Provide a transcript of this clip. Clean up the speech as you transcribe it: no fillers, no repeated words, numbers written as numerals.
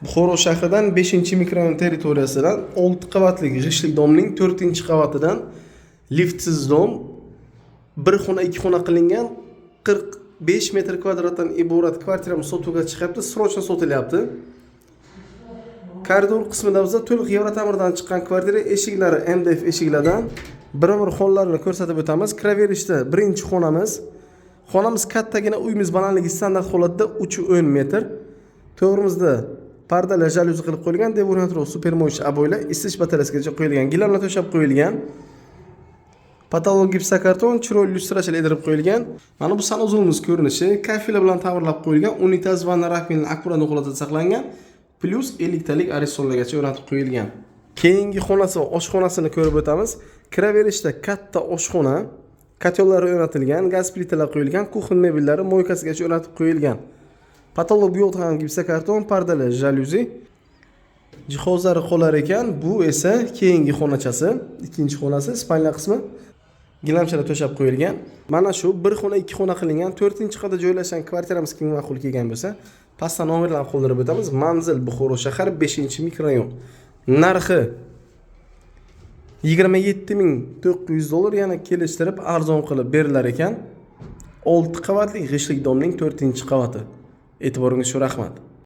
Buxoro shahridan 5-mikrorayon territoriyasidan 6 qavatli g'ishtli domning 4-qavatidan liftsiz dom, bir xona, 2 xona qilingan 45 metr kvadratdan iborat kvartiramiz sotuvga chiqyapti, srochno sotilyapti. Koridor qismida biz to'liq Yevrotamirdan chiqqan kvartira, eshiklari MDF eshiklardan bir-bir xonalarini ko'rsatib o'tamiz. Kiraverishda birinchi xonamiz. Xonamiz kattagina, uyimiz balandligi standart holatda 310 metr. To'g'rimizda pardalar jalyuzi qilib qo'yilgan, devoratro supermoychi aboylar, isitish batareyasigacha qo'yilgan, gilamlar to'shab qo'yilgan. Patolog gipsokarton, chiroyli lyustrachalar edirib qo'yilgan. Mana bu sanuzulimiz ko'rinishi, kafelar bilan ta'mirlab qo'yilgan, unitaz va rakovina akkurat holatda saqlangan, plus 50 talik arissonlargacha o'rnatib qo'yilgan. Keyingi xonasi va oshxonasini ko'rib o'tamiz. Kiraverishda katta oshxona, kotyonlari o'rnatilgan, gaz plitalar qo'yilgan, kuxin mebellari moykasigacha o'rnatib qo'yilgan. Patolog buyotgan gipsokarton, pardalar, jalyuzi jihozlari qolar ekan. Bu esa keyingi xonachasi, ikkinchi xonasi, spalna qismi. Gilamchalar to'shab qo'yilgan. Mana shu bir xona, 2 xona qilingan 4-qavatda joylashgan kvartiramiz kimga ma'qul kelgan bo'lsa, pastdan nomerlarni qoldirib o'tamiz. Manzil Buxoro shahar 5-mikrorayon. Narxi $27.900, yana kelishtirib arzon qilib berilar ekan. 6 qavatli g'ishtli domning 4-qavati. E'tiboringiz uchun rahmat.